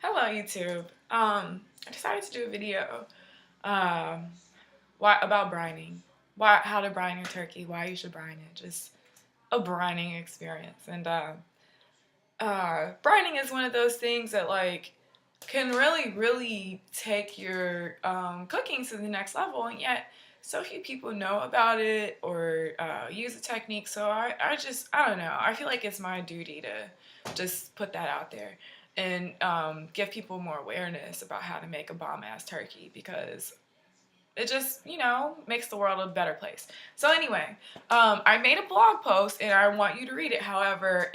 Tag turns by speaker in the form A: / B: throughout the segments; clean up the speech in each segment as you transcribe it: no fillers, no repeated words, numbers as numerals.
A: Hello YouTube. I decided to do a video um, about brining. How to brine your turkey, why you should brine it, just a brining experience. And brining is one of those things that can really take your cooking to the next level, and yet so few people know about it or use the technique. So I don't know. I feel like it's my duty to just put that out there and give people more awareness about how to make a bomb ass turkey, because it just, makes the world a better place. So anyway, I made a blog post and I want you to read it. However,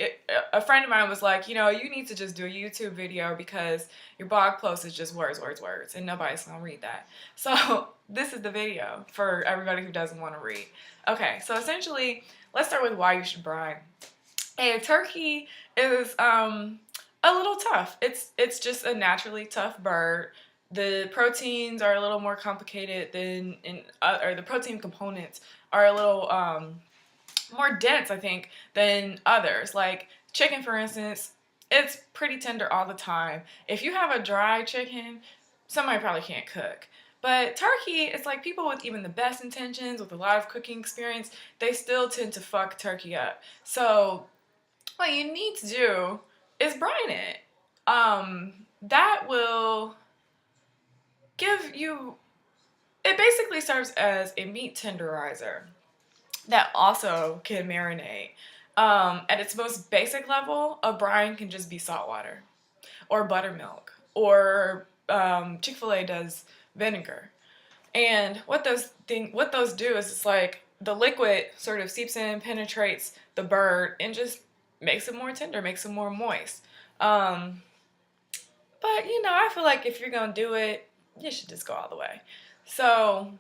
A: a friend of mine was like, you need to just do a YouTube video because your blog post is just words, words, words, and nobody's gonna read that. So this is the video for everybody who doesn't want to read. Okay, so essentially, let's start with why you should brine. A turkey is a little tough. It's just a naturally tough bird. The proteins are a little more complicated than or the protein components are a little more dense, I think, than others. Like chicken, for instance, it's pretty tender all the time. If you have a dry chicken, somebody probably can't cook. But turkey, it's like people with even the best intentions, with a lot of cooking experience, they still tend to fuck turkey up. So what you need to do is brine it. That will give you, it basically serves as a meat tenderizer that also can marinate. At its most basic level, a brine can just be salt water or buttermilk, or Chick-fil-A does vinegar. And what those do is, it's like the liquid sort of seeps in, penetrates the bird, and just makes it more tender, makes it more moist. But I feel like if you're gonna do it, you should just go all the way. So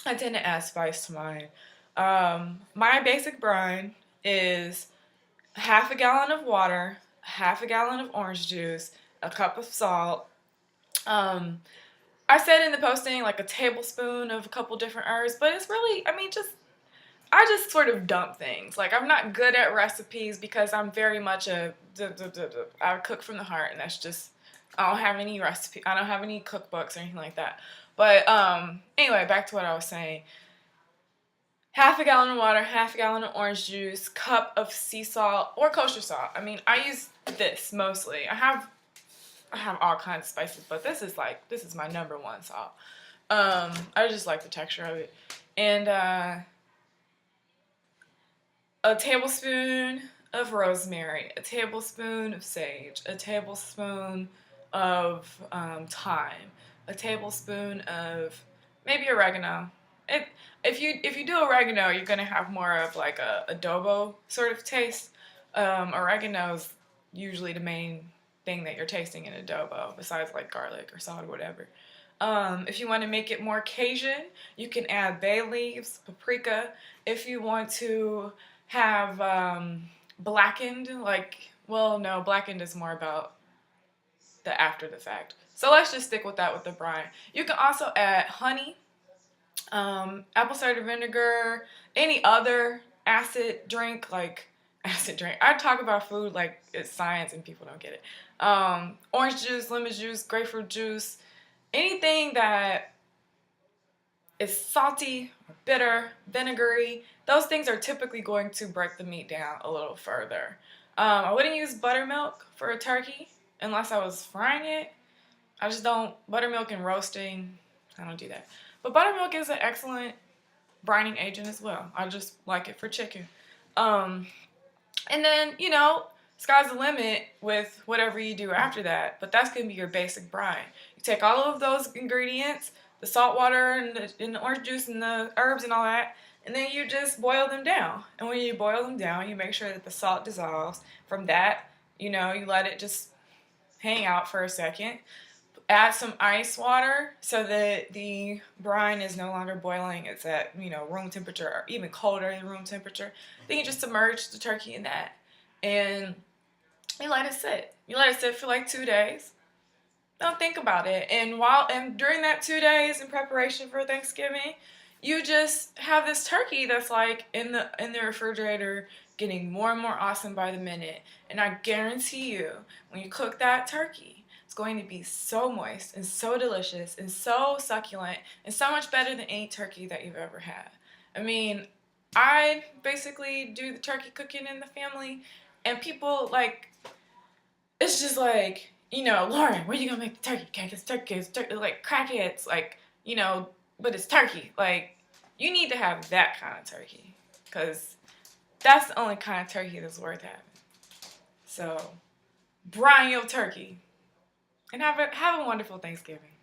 A: I tend to add spice to mine. My basic brine is half a gallon of water, half a gallon of orange juice, a cup of salt. I said in the posting like a tablespoon of a couple different herbs, but it's really, I just sort of dump things. Like, I'm not good at recipes because I'm very much I cook from the heart, and that's just, I don't have any recipe. I don't have any cookbooks or anything like that. But anyway, back to what I was saying. Half a gallon of water, half a gallon of orange juice, cup of sea salt or kosher salt. I mean, I use this mostly. I have all kinds of spices, but this is my number one salt. I just like the texture of it. And a tablespoon of rosemary, a tablespoon of sage, a tablespoon of thyme, a tablespoon of maybe oregano. If you do oregano, you're gonna have more of like a adobo sort of taste. Oregano's usually the main thing that you're tasting in adobo, besides like garlic or salt or whatever. If you want to make it more Cajun, you can add bay leaves, paprika. If you want to have blackened, no, blackened is more about the after the fact. So let's just stick with that with the brine. You can also add honey, apple cider vinegar, any other acid drink, acid drink. I talk about food like it's science and people don't get it. Orange juice, lemon juice, grapefruit juice, anything that is salty, bitter, vinegary, those things are typically going to break the meat down a little further. I wouldn't use buttermilk for a turkey unless I was frying it. I just don't, buttermilk and roasting, I don't do that. But buttermilk is an excellent brining agent as well. I just like it for chicken. And then, sky's the limit with whatever you do after that. But that's going to be your basic brine. You take all of those ingredients, the salt water and the orange juice and the herbs and all that, and then you just boil them down. And when you boil them down, you make sure that the salt dissolves. From that, you let it just hang out for a second. Add some ice water so that the brine is no longer boiling. It's at, room temperature or even colder than room temperature. Then you just submerge the turkey in that. And you let it sit. You let it sit for like 2 days. Don't think about it. And during that 2 days in preparation for Thanksgiving, you just have this turkey that's like in the refrigerator, getting more and more awesome by the minute. And I guarantee you, when you cook that turkey, it's going to be so moist and so delicious and so succulent and so much better than any turkey that you've ever had. I mean, I basically do the turkey cooking in the family, and people like, it's just like, Lauren, where are you gonna make the turkey? Can't get turkey, it's turkey, like crackheads, like, but it's turkey. Like, you need to have that kind of turkey, because that's the only kind of turkey that's worth having. So, brine your turkey, and have a wonderful Thanksgiving.